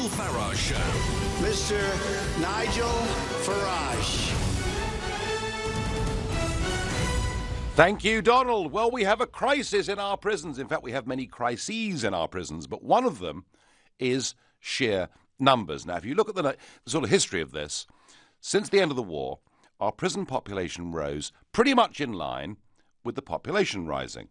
Farage Show. Mr. Nigel Farage. Thank you, Donald. Well, we have a crisis in our prisons. In fact, we have many crises in our prisons, but one of them is sheer numbers. Now, if you look at the sort of history of this, since the end of the war, our prison population rose pretty much in line with the population rising.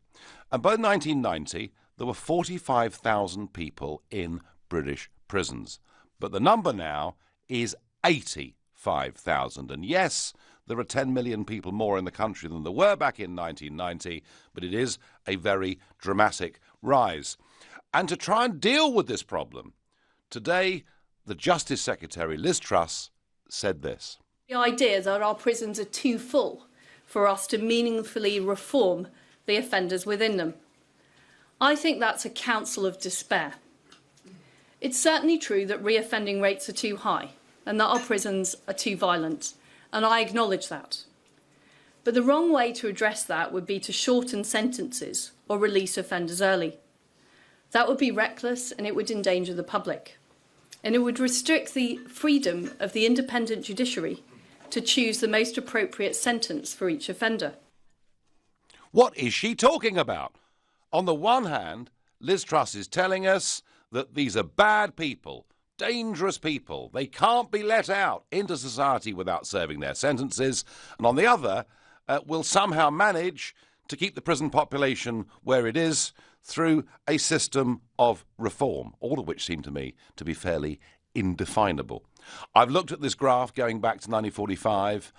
And by 1990, there were 45,000 people in British prisons. But the number now is 85,000. And yes, there are 10 million people more in the country than there were back in 1990, but it is a very dramatic rise. And to try and deal with this problem, today the Justice Secretary, Liz Truss, said this. The idea that our prisons are too full for us to meaningfully reform the offenders within them. I think that's a counsel of despair. It's certainly true that reoffending rates are too high and that our prisons are too violent, and I acknowledge that. But the wrong way to address that would be to shorten sentences or release offenders early. That would be reckless and it would endanger the public. And it would restrict the freedom of the independent judiciary to choose the most appropriate sentence for each offender. What is she talking about? On the one hand, Liz Truss is telling us that these are bad people, dangerous people. They can't be let out into society without serving their sentences. And on the other, will somehow manage to keep the prison population where it is through a system of reform, all of which seem to me to be fairly indefinable. I've looked at this graph going back to 1945.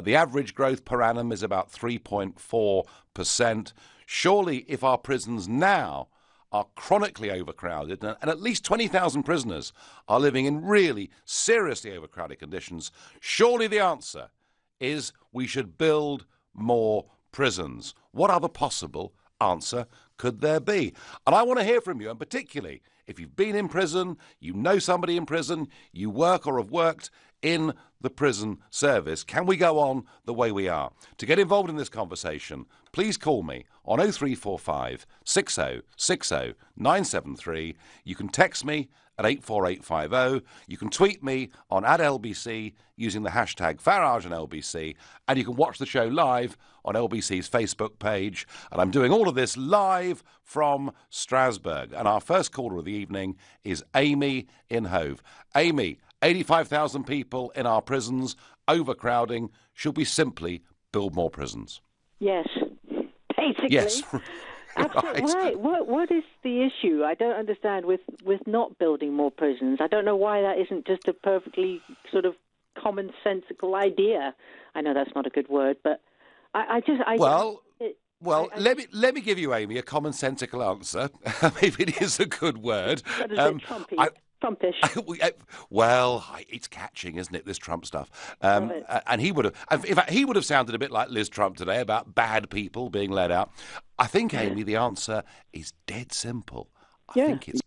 The average growth per annum is about 3.4%. Surely, if our prisons now are chronically overcrowded and at least 20,000 prisoners are living in really seriously overcrowded conditions, surely the answer is we should build more prisons. What other possible answer could there be? And I want to hear from you, and particularly if you've been in prison, you know somebody in prison, you work or have worked in the prison service. Can we go on the way we are? To get involved in this conversation, please call me on 0345 60 60 973. You can text me at 84850. You can tweet me on @LBC using the hashtag Farage and LBC, and you can watch the show live on LBC's Facebook page. And I'm doing all of this live from Strasbourg. And our first caller of the evening is Amy in Hove. Amy, 85,000 people in our prisons, overcrowding. Should we simply build more prisons? Yes, basically. Yes. Absolutely right. What is the issue? I don't understand with not building more prisons. I don't know why that isn't just a perfectly sort of commonsensical idea. I know that's not a good word, but let me give you, Amy, a commonsensical answer. If it is a good word. Trumpish. Well, it's catching, isn't it, this Trump stuff? And he would have, in fact, he would have sounded a bit like Liz Trump today about bad people being let out. I think, Amy, the answer is dead simple. I think it's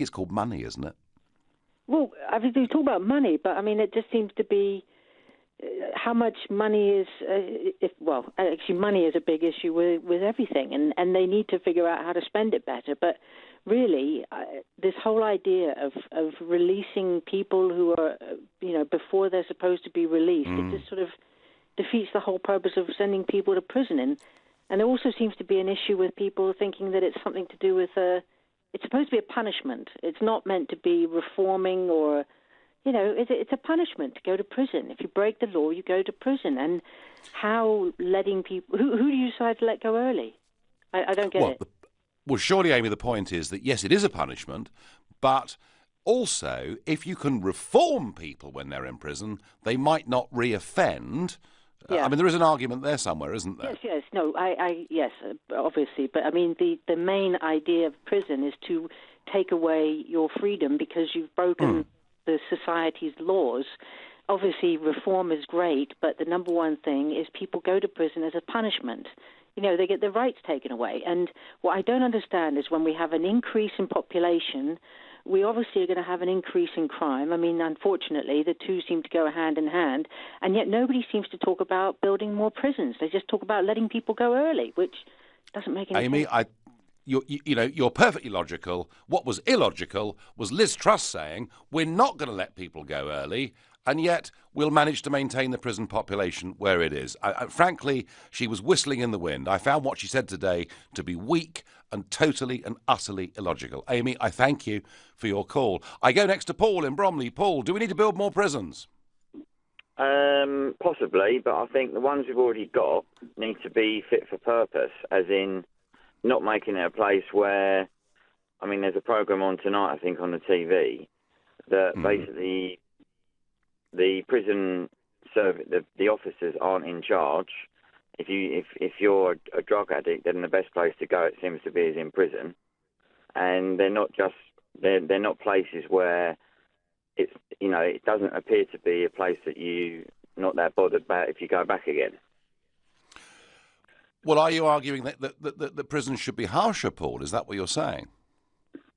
called money, isn't it? Well, I mean, you talk about money, but I mean, it just seems to be how much money is. Actually, money is a big issue with everything, and they need to figure out how to spend it better. But really, this whole idea of releasing people who are, before they're supposed to be released, it just sort of defeats the whole purpose of sending people to prison. And there also seems to be an issue with people thinking that it's something to do with it's supposed to be a punishment. It's not meant to be reforming or, it's a punishment to go to prison. If you break the law, you go to prison. And how letting people, who do you decide to let go early? I don't get it. Well, surely, Amy, the point is that, yes, it is a punishment, but also, if you can reform people when they're in prison, they might not reoffend. Yeah. I mean, there is an argument there somewhere, isn't there? Yes. No, yes, obviously. But, I mean, the main idea of prison is to take away your freedom because you've broken the society's laws. Obviously, reform is great, but the number one thing is people go to prison as a punishment. They get their rights taken away. And what I don't understand is when we have an increase in population, we obviously are going to have an increase in crime. I mean, unfortunately, the two seem to go hand in hand, and yet nobody seems to talk about building more prisons. They just talk about letting people go early, which doesn't make any sense. Amy, you're perfectly logical. What was illogical was Liz Truss saying we're not going to let people go early, and yet we'll manage to maintain the prison population where it is. Frankly, she was whistling in the wind. I found what she said today to be weak and totally and utterly illogical. Amy, I thank you for your call. I go next to Paul in Bromley. Paul, do we need to build more prisons? Possibly, but I think the ones we've already got need to be fit for purpose, as in not making it a place where, I mean, there's a programme on tonight, I think, on the TV, that basically the prison service, the officers aren't in charge. If you're a drug addict, then the best place to go, it seems to be, is in prison. And they're not places where it's, it doesn't appear to be a place that you not that bothered about if you go back again. Well, are you arguing that the prisons should be harsher, Paul? Is that what you're saying?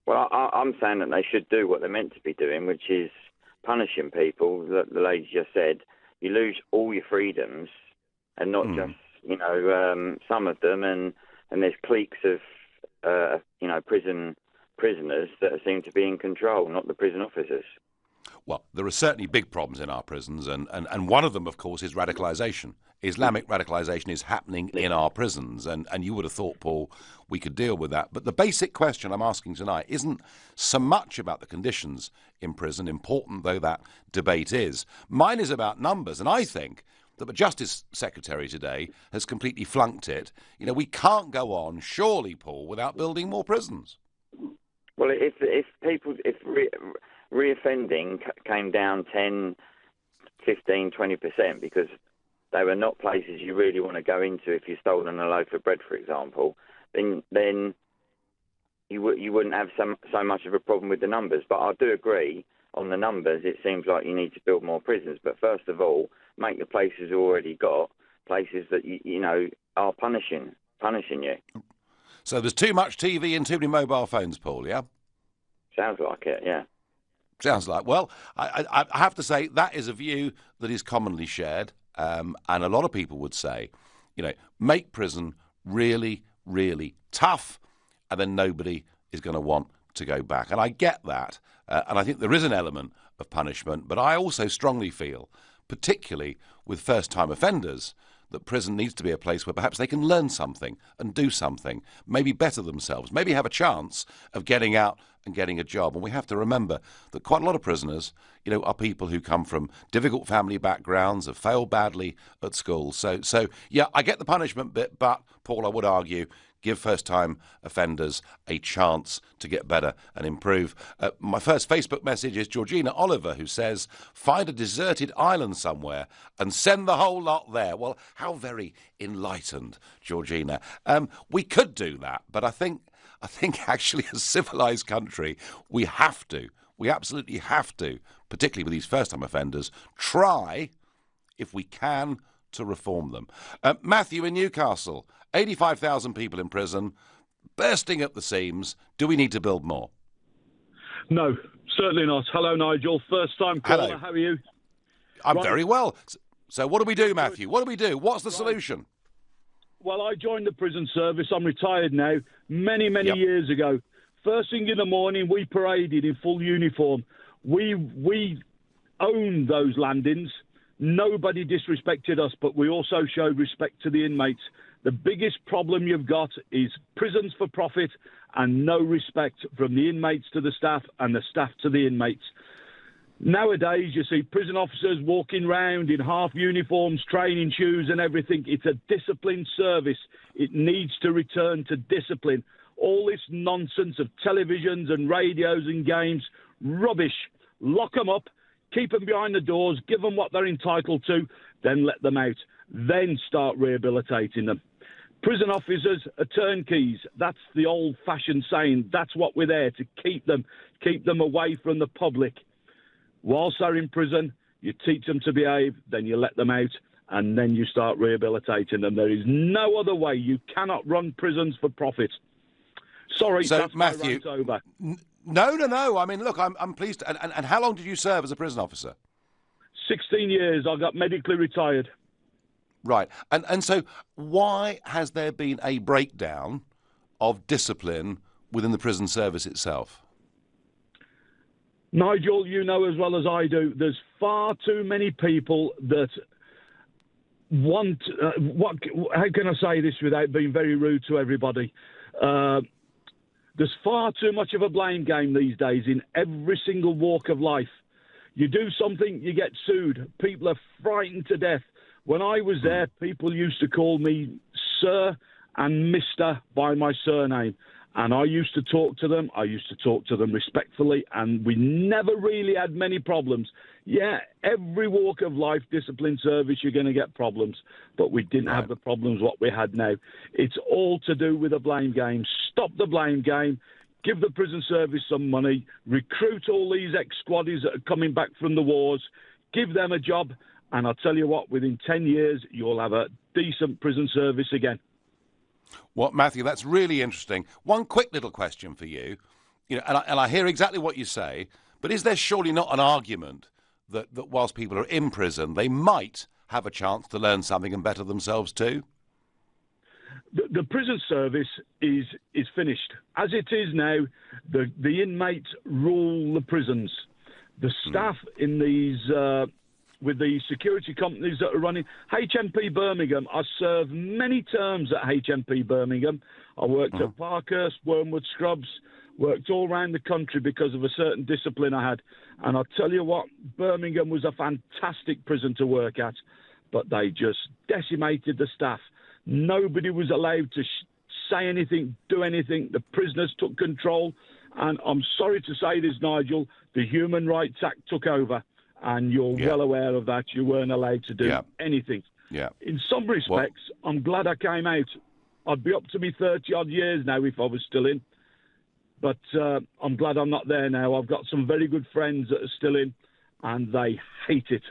Well, I'm saying that they should do what they're meant to be doing, which is punishing people. The lady just said, you lose all your freedoms, and not just, some of them, and there's cliques of, prisoners that seem to be in control, not the prison officers. Well, there are certainly big problems in our prisons, and one of them, of course, is radicalisation. Islamic radicalisation is happening in our prisons, and you would have thought, Paul, we could deal with that. But the basic question I'm asking tonight isn't so much about the conditions in prison, important though that debate is. Mine is about numbers, and I think that the Justice Secretary today has completely flunked it. We can't go on, surely, Paul, without building more prisons. Well, if reoffending came down 10, 15, 20%, because they were not places you really want to go into if you've stolen a loaf of bread, for example, then you wouldn't have so much of a problem with the numbers. But I do agree on the numbers. It seems like you need to build more prisons. But first of all, make the places you already got places that are punishing you. So there's too much TV and too many mobile phones, Paul, yeah? Sounds like it, yeah. Sounds like. Well, I have to say that is a view that is commonly shared, and a lot of people would say, make prison really, really tough, and then nobody is going to want to go back. And I get that, and I think there is an element of punishment, but I also strongly feel, particularly with first-time offenders, that prison needs to be a place where perhaps they can learn something and do something, maybe better themselves, maybe have a chance of getting out and getting a job. And we have to remember that quite a lot of prisoners, are people who come from difficult family backgrounds, have failed badly at school. So yeah, I get the punishment bit, but, Paul, I would argue, give first-time offenders a chance to get better and improve. My first Facebook message is Georgina Oliver, who says, find a deserted island somewhere and send the whole lot there. Well, how very enlightened, Georgina. We could do that, but I think actually as a civilised country, we absolutely have to, particularly with these first-time offenders, try, if we can, to reform them. Matthew in Newcastle, 85,000 people in prison, bursting at the seams. Do we need to build more? No, certainly not. Hello, Nigel. First time caller. Hello. How are you? I'm very well. So what do we do, Matthew? What do we do? What's the solution? Well, I joined the prison service. I'm retired now. Many years ago. First thing in the morning, we paraded in full uniform. We owned those landings. Nobody disrespected us, but we also showed respect to the inmates. The biggest problem you've got is prisons for profit and no respect from the inmates to the staff and the staff to the inmates. Nowadays, you see prison officers walking round in half uniforms, training shoes and everything. It's a disciplined service. It needs to return to discipline. All this nonsense of televisions and radios and games, rubbish. Lock them up, keep them behind the doors, give them what they're entitled to, then let them out. Then start rehabilitating them. Prison officers are turnkeys. That's the old-fashioned saying. That's what we're there to keep them away from the public. Whilst they're in prison, you teach them to behave, then you let them out, and then you start rehabilitating them. There is no other way. You cannot run prisons for profit. Sorry, so, that's Matthew, my rant over. No. I mean, look, I'm pleased. And how long did you serve as a prison officer? 16 years. I got medically retired. Right. And so why has there been a breakdown of discipline within the prison service itself? Nigel, you know as well as I do, there's far too many people that want... how can I say this without being very rude to everybody? There's far too much of a blame game these days in every single walk of life. You do something, you get sued. People are frightened to death. When I was there, people used to call me Sir and Mr. by my surname. And I used to talk to them. I used to talk to them respectfully, and we never really had many problems. Yeah, every walk of life, discipline service, you're going to get problems. But we didn't have the problems what we had now. It's all to do with the blame game. Stop the blame game. Give the prison service some money. Recruit all these ex-squaddies that are coming back from the wars. Give them a job. And I'll tell you what, within 10 years, you'll have a decent prison service again. Well, Matthew, that's really interesting. One quick little question for you. And I hear exactly what you say, but is there surely not an argument that whilst people are in prison, they might have a chance to learn something and better themselves too? The prison service is finished. As it is now, the inmates rule the prisons. The staff in these... with the security companies that are running. HMP Birmingham, I served many terms at HMP Birmingham. I worked at Parkhurst, Wormwood Scrubs, worked all around the country because of a certain discipline I had. And I'll tell you what, Birmingham was a fantastic prison to work at, but they just decimated the staff. Nobody was allowed to say anything, do anything. The prisoners took control. And I'm sorry to say this, Nigel, the Human Rights Act took over. And you're well aware of that. You weren't allowed to do anything. Yeah. In some respects, I'm glad I came out. I'd be up to me 30-odd years now if I was still in. But I'm glad I'm not there now. I've got some very good friends that are still in, and they hate it.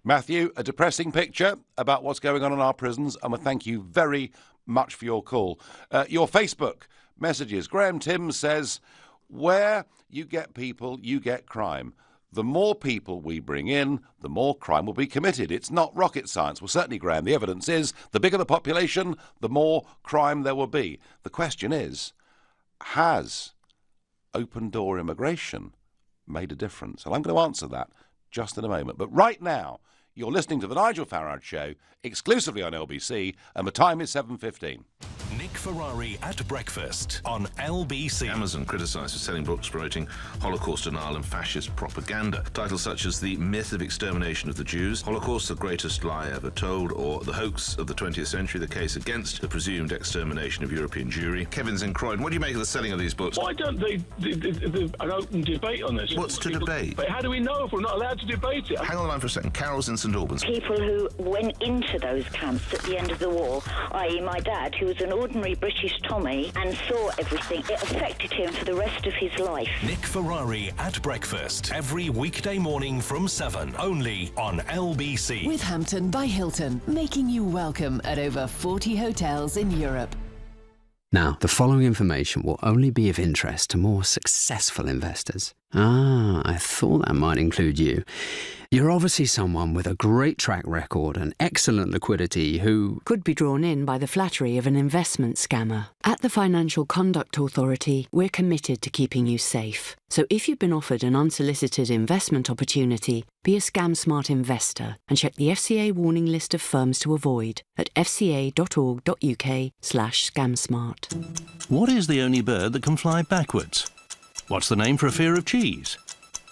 Matthew, a depressing picture about what's going on in our prisons, and we thank you very much for your call. Your Facebook messages. Graham Timms says, where you get people, you get crime. The more people we bring in, the more crime will be committed. It's not rocket science. Well, certainly, Graham, the evidence is the bigger the population, the more crime there will be. The question is, has open-door immigration made a difference? And I'm going to answer that just in a moment. But right now, you're listening to The Nigel Farage Show, exclusively on LBC, and the time is 7:15. Nick Ferrari at breakfast on LBC. Amazon criticised for selling books promoting Holocaust denial and fascist propaganda. Titles such as The Myth of Extermination of the Jews, Holocaust, the Greatest Lie Ever Told, or The Hoax of the 20th Century, the case against the presumed extermination of European Jewry. Kevin's in Croydon. What do you make of the selling of these books? Why don't they an open debate on this? What's to debate? But how do we know if we're not allowed to debate it? Hang on the line for a second. Carol's in St Albans. People who went into those camps at the end of the war, i.e. my dad, who was an ordinary British Tommy and saw everything, it affected him for the rest of his life. Nick Ferrari at breakfast, every weekday morning from 7, only on LBC. With Hampton by Hilton, making you welcome at over 40 hotels in Europe. Now, the following information will only be of interest to more successful investors. I thought that might include you. You're obviously someone with a great track record and excellent liquidity who could be drawn in by the flattery of an investment scammer. At the Financial Conduct Authority, we're committed to keeping you safe. So if you've been offered an unsolicited investment opportunity, be a scam-smart investor and check the FCA warning list of firms to avoid at fca.org.uk/scamsmart. What is the only bird that can fly backwards? What's the name for a fear of cheese?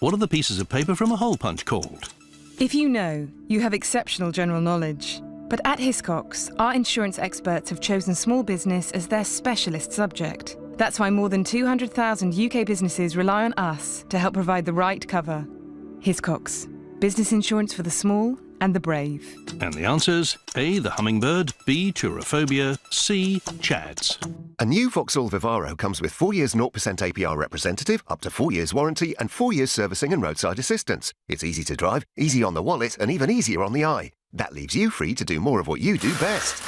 What are the pieces of paper from a hole punch called? If you know, you have exceptional general knowledge. But at Hiscox, our insurance experts have chosen small business as their specialist subject. That's why more than 200,000 UK businesses rely on us to help provide the right cover. Hiscox, business insurance for the small and the brave. And the answers: A, the hummingbird, B, turophobia, C, chads. A new Vauxhall Vivaro comes with 4 years 0% APR representative, up to 4 years warranty and 4 years servicing and roadside assistance. It's easy to drive, easy on the wallet and even easier on the eye. That leaves you free to do more of what you do best.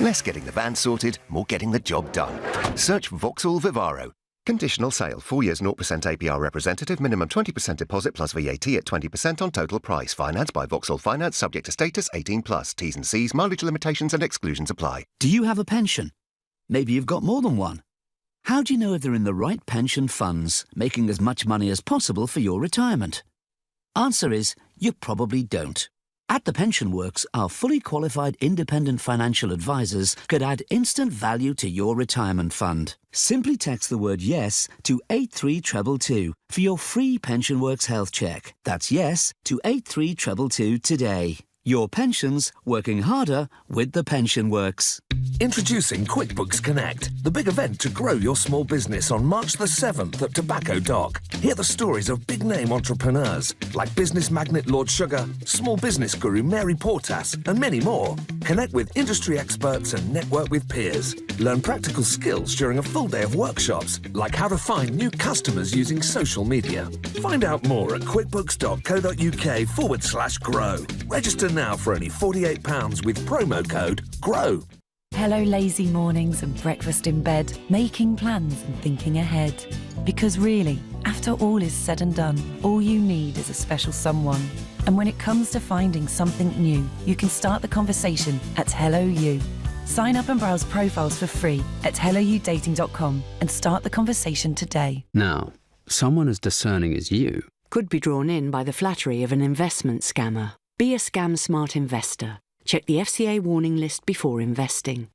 Less getting the van sorted, more getting the job done. Search Vauxhall Vivaro. Conditional sale. 4 years 0% APR representative. Minimum 20% deposit plus VAT at 20% on total price. Financed by Vauxhall Finance. Subject to status. 18+. T's and C's. Mileage limitations and exclusions apply. Do you have a pension? Maybe you've got more than one. How do you know if they're in the right pension funds, making as much money as possible for your retirement? Answer is, you probably don't. At The Pension Works, our fully qualified independent financial advisors could add instant value to your retirement fund. Simply text the word YES to 83222 for your free Pension Works health check. That's YES to 83222 today. Your pensions working harder with The Pension Works. Introducing QuickBooks Connect, the big event to grow your small business on March the 7th at Tobacco Dock. Hear the stories of big-name entrepreneurs like business magnate Lord Sugar, small business guru Mary Portas, and many more. Connect with industry experts and network with peers. Learn practical skills during a full day of workshops, like how to find new customers using social media. Find out more at quickbooks.co.uk/grow. Register now for only £48 with promo code GROW. Hello, lazy mornings and breakfast in bed, making plans and thinking ahead. Because really, after all is said and done, all you need is a special someone. And when it comes to finding something new, you can start the conversation at Hello You. Sign up and browse profiles for free at helloyoudating.com and start the conversation today. Now, someone as discerning as you could be drawn in by the flattery of an investment scammer. Be a scam-smart investor. Check the FCA warning list before investing.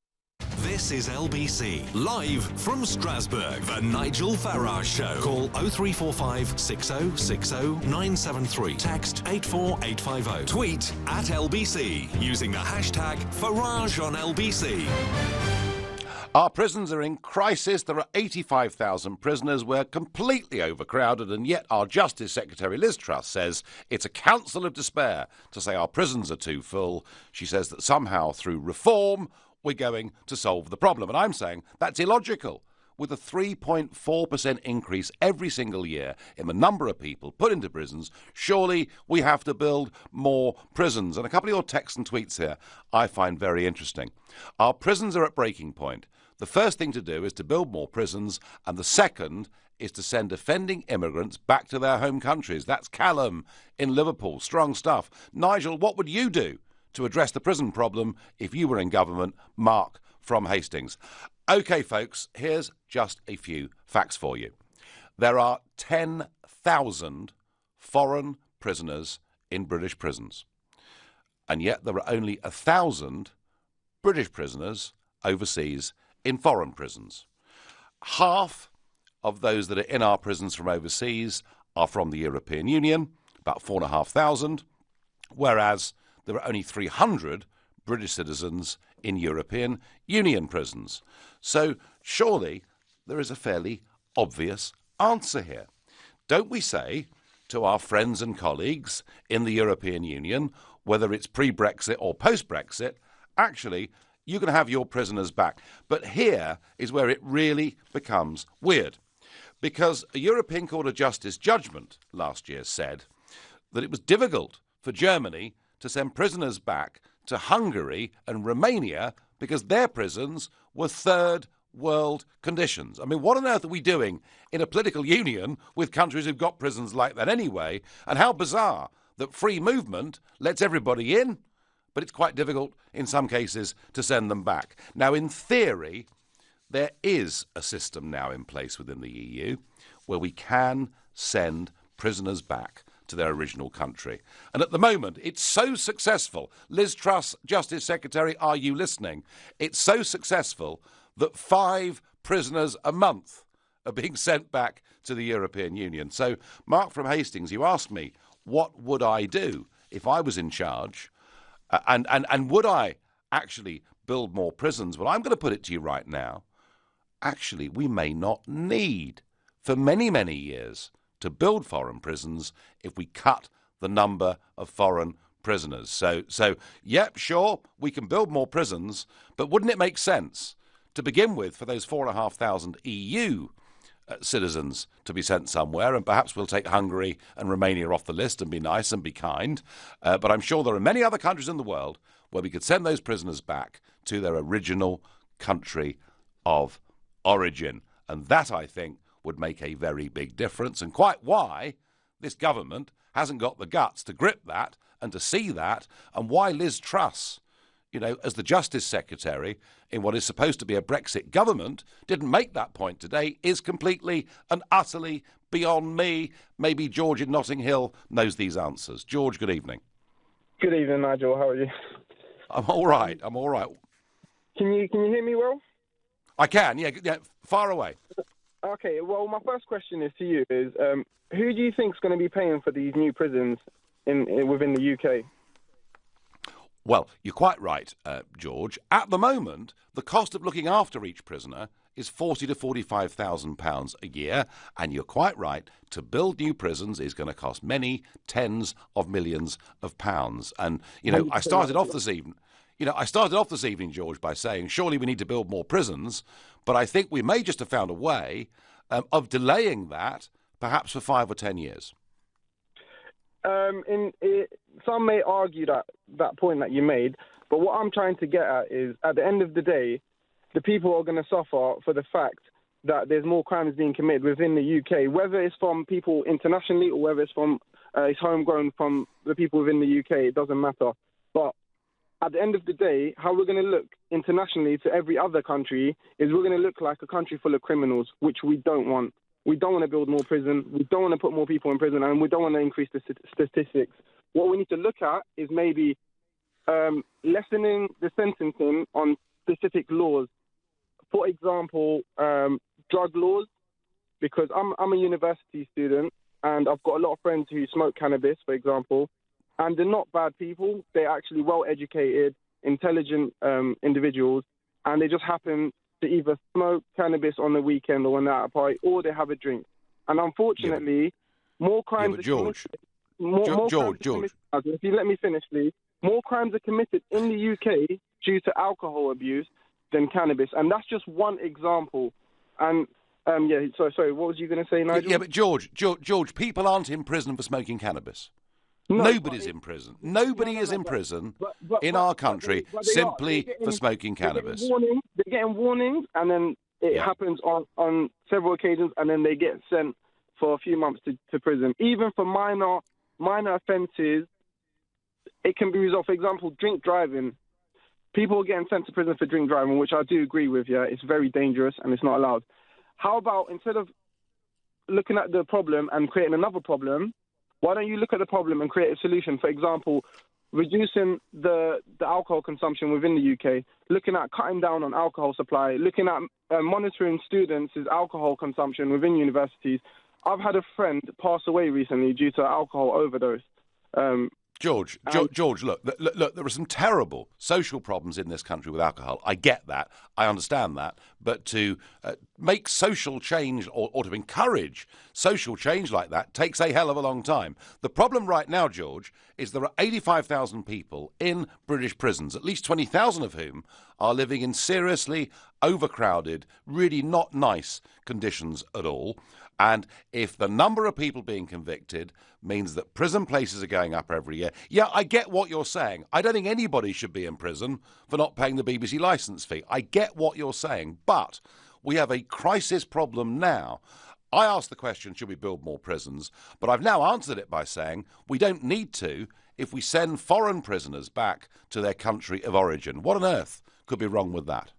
This is LBC, live from Strasbourg, the Nigel Farage Show. Call 0345 6060 973. Text 84850. Tweet at LBC using the hashtag Farage on LBC. Our prisons are in crisis. There are 85,000 prisoners. We're completely overcrowded, and yet our Justice Secretary Liz Truss says it's a counsel of despair to say our prisons are too full. She says that somehow through reform we're going to solve the problem. And I'm saying that's illogical. With a 3.4% increase every single year in the number of people put into prisons, surely we have to build more prisons. And a couple of your texts and tweets here I find very interesting. Our prisons are at breaking point. The first thing to do is to build more prisons, and the second is to send offending immigrants back to their home countries. That's Callum in Liverpool. Strong stuff. Nigel, what would you do to address the prison problem if you were in government? Mark from Hastings. OK, folks, here's just a few facts for you. There are 10,000 foreign prisoners in British prisons, and yet there are only 1,000 British prisoners overseas in foreign prisons. Half of those that are in our prisons from overseas are from the European Union, about 4,500, whereas there are only 300 British citizens in European Union prisons. So surely there is a fairly obvious answer here. Don't we say to our friends and colleagues in the European Union, whether it's pre-Brexit or post-Brexit, actually, you can have your prisoners back. But here is where it really becomes weird, because a European Court of Justice judgment last year said that it was difficult for Germany to send prisoners back to Hungary and Romania because their prisons were third world conditions. I mean, what on earth are we doing in a political union with countries who've got prisons like that anyway? And how bizarre that free movement lets everybody in, but it's quite difficult in some cases to send them back. Now, in theory, there is a system now in place within the EU where we can send prisoners back to their original country. And at the moment, it's so successful. Liz Truss, Justice Secretary, are you listening? It's so successful that 5 prisoners a month are being sent back to the European Union. So, Mark from Hastings, you asked me, what would I do if I was in charge? And would I actually build more prisons? Well, I'm going to put it to you right now. Actually, we may not need, for many, many years, to build foreign prisons if we cut the number of foreign prisoners. So, yep, sure, we can build more prisons, but wouldn't it make sense to begin with for those 4,500 EU citizens to be sent somewhere, and perhaps we'll take Hungary and Romania off the list and be nice and be kind, but I'm sure there are many other countries in the world where we could send those prisoners back to their original country of origin, and that, I think, would make a very big difference, and quite why this government hasn't got the guts to grip that and to see that, and why Liz Truss, as the Justice Secretary in what is supposed to be a Brexit government, didn't make that point today is completely and utterly beyond me. Maybe George in Notting Hill knows these answers. George, good evening. Good evening, Nigel. How are you? I'm all right. Can you hear me well? I can, yeah, far away. Okay, well, my first question is to you is, who do you think is going to be paying for these new prisons within the UK? Well, you're quite right, George. At the moment, the cost of looking after each prisoner is £40,000 to £45,000 a year, and you're quite right, to build new prisons is going to cost many tens of millions of pounds. And, I started off this evening, George, by saying surely we need to build more prisons, but I think we may just have found a way of delaying that perhaps for 5 or 10 years. Some may argue that point that you made, but what I'm trying to get at is, at the end of the day, the people are going to suffer for the fact that there's more crimes being committed within the UK, whether it's from people internationally or whether it's from it's homegrown from the people within the UK. It doesn't matter. But at the end of the day, how we're going to look internationally to every other country is we're going to look like a country full of criminals, which we don't want. We don't want to build more prison. We don't want to put more people in prison, and we don't want to increase the statistics. What we need to look at is maybe lessening the sentencing on specific laws. For example, drug laws, because I'm a university student and I've got a lot of friends who smoke cannabis, for example, and they're not bad people. They're actually well-educated, intelligent individuals, and they just happen to either smoke cannabis on the weekend or when they're at a party, or they have a drink. And unfortunately, more crimes are committed. George. If you let me finish, please. More crimes are committed in the UK due to alcohol abuse than cannabis, and that's just one example. And sorry, what was you going to say, Nigel? Yeah, but George, people aren't in prison for smoking cannabis. No, Nobody's in prison. Nobody is in prison in our country simply for smoking cannabis. They're getting warnings, and then it happens on several occasions, and then they get sent for a few months to prison. Even for minor offences, it can be resolved. For example, drink driving. People are getting sent to prison for drink driving, which I do agree with, it's very dangerous and it's not allowed. How about, instead of looking at the problem and creating another problem, why don't you look at the problem and create a solution? For example, reducing the alcohol consumption within the UK, looking at cutting down on alcohol supply, looking at monitoring students' alcohol consumption within universities. I've had a friend pass away recently due to alcohol overdose. George, look, there are some terrible social problems in this country with alcohol. I get that. I understand that. But to make social change or to encourage social change like that takes a hell of a long time. The problem right now, George, is there are 85,000 people in British prisons, at least 20,000 of whom are living in seriously overcrowded, really not nice conditions at all. And if the number of people being convicted means that prison places are going up every year, I get what you're saying. I don't think anybody should be in prison for not paying the BBC licence fee. I get what you're saying, but we have a crisis problem now. I asked the question, should we build more prisons? But I've now answered it by saying we don't need to if we send foreign prisoners back to their country of origin. What on earth could be wrong with that?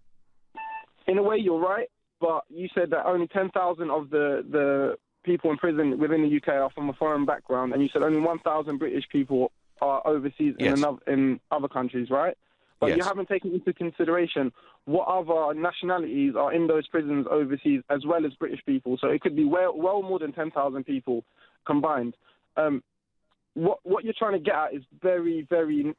In a way, you're right. But you said that only 10,000 of the people in prison within the UK are from a foreign background, and you said only 1,000 British people are overseas in other countries, right? But you haven't taken into consideration what other nationalities are in those prisons overseas, as well as British people. So it could be well more than 10,000 people combined. What you're trying to get at is very, very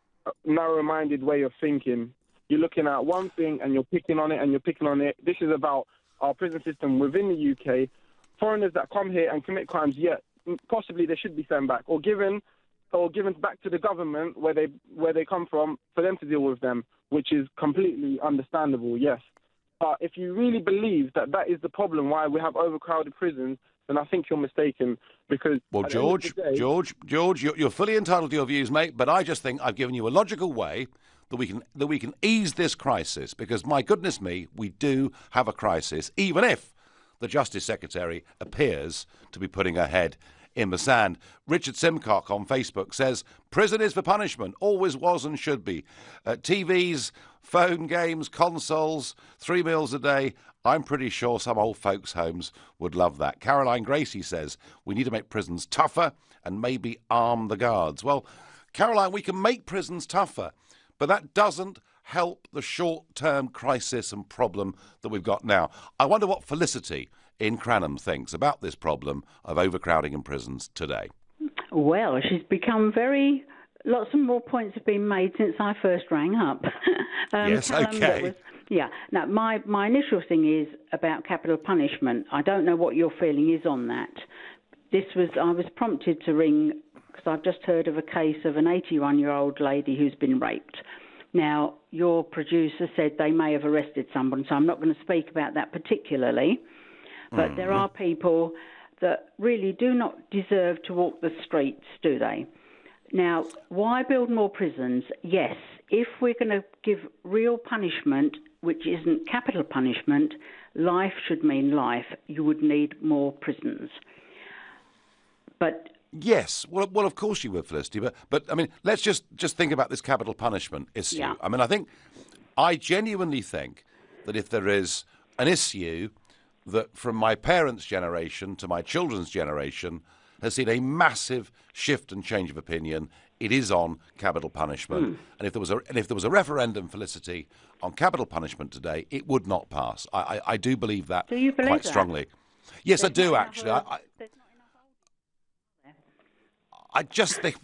narrow-minded way of thinking. You're looking at one thing and you're picking on it and you're picking on it. This is about our prison system within the UK. Foreigners that come here and commit crimes, possibly they should be sent back or given back to the government where they come from for them to deal with them, which is completely understandable, yes. But if you really believe that is the problem why we have overcrowded prisons, then I think you're mistaken. Because George, you're fully entitled to your views, mate. But I just think I've given you a logical way that we can ease this crisis, because my goodness me, we do have a crisis, even if the Justice Secretary appears to be putting her head in the sand. Richard Simcock on Facebook says, prison is for punishment, always was and should be. TVs, phone games, consoles, 3 meals a day. I'm pretty sure some old folks' homes would love that. Caroline Gracie says, we need to make prisons tougher and maybe arm the guards. Well, Caroline, we can make prisons tougher, but that doesn't help the short-term crisis and problem that we've got now. I wonder what Felicity in Cranham thinks about this problem of overcrowding in prisons today. Well, she's become lots of more points have been made since I first rang up. Yes, okay. Now, my initial thing is about capital punishment. I don't know what your feeling is on that. I was prompted to ring because I've just heard of a case of an 81-year-old lady who's been raped. Now, your producer said they may have arrested someone, so I'm not going to speak about that particularly. But there are people that really do not deserve to walk the streets, do they? Now, why build more prisons? Yes, if we're going to give real punishment, which isn't capital punishment, life should mean life. You would need more prisons. But yes, well, of course you would, Felicity. But I mean, let's just think about this capital punishment issue. Yeah. I mean, I genuinely think that if there is an issue that from my parents' generation to my children's generation has seen a massive shift and change of opinion, it is on capital punishment. And if there was a referendum, Felicity, on capital punishment today, it would not pass. I do believe that. Do you believe quite that? strongly. Yes, I do actually. I just think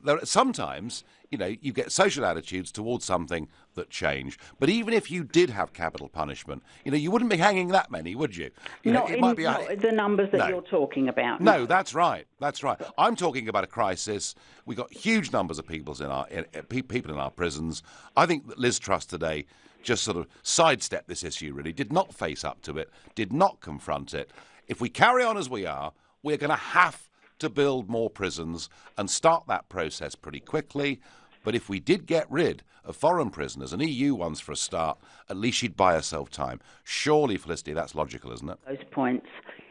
that sometimes, you get social attitudes towards something that change. But even if you did have capital punishment, you wouldn't be hanging that many, would you? Not the numbers that you're talking about. No, that's right. That's right. I'm talking about a crisis. We've got huge numbers of people in our prisons. I think that Liz Truss today just sort of sidestepped this issue, really, did not face up to it, did not confront it. If we carry on as we are, we're going to have to build more prisons and start that process pretty quickly. But if we did get rid of foreign prisoners, and EU ones for a start, at least she'd buy herself time. Surely, Felicity, that's logical, isn't it? Those points.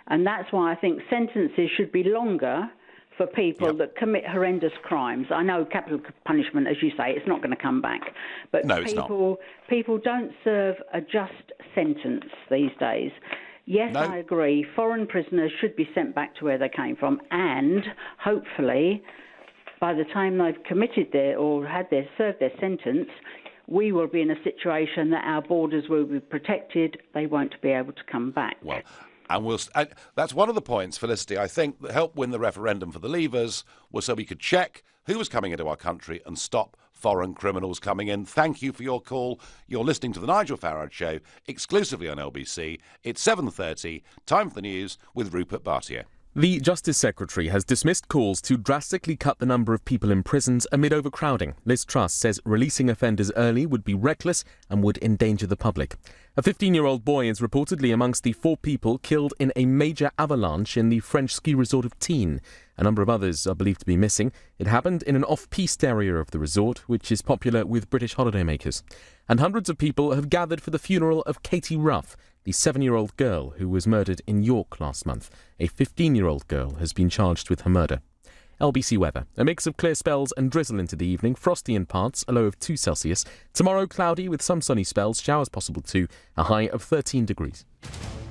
And that's why I think sentences should be longer for people that commit horrendous crimes. I know capital punishment, as you say, it's not going to come back. But no, it's not. People don't serve a just sentence these days. Yes, no. I agree. Foreign prisoners should be sent back to where they came from, and hopefully, by the time they've committed served their sentence, we will be in a situation that our borders will be protected. They won't be able to come back. Well, and that's one of the points, Felicity, I think, that helped win the referendum for the Leavers was so we could check who was coming into our country and stop foreign criminals coming in. Thank you for your call. You're listening to The Nigel Farage Show, exclusively on LBC. It's 7:30, time for the news with Rupert Bartier. The Justice Secretary has dismissed calls to drastically cut the number of people in prisons amid overcrowding. Liz Truss says releasing offenders early would be reckless and would endanger the public. A 15-year-old boy is reportedly amongst the 4 people killed in a major avalanche in the French ski resort of Tignes. A number of others are believed to be missing. It happened in an off-piste area of the resort, which is popular with British holidaymakers. And hundreds of people have gathered for the funeral of Katie Ruff, the 7-year-old girl who was murdered in York last month. A 15-year-old girl has been charged with her murder. LBC weather. A mix of clear spells and drizzle into the evening. Frosty in parts, a low of 2 Celsius. Tomorrow, cloudy with some sunny spells. Showers possible too. A high of 13 degrees.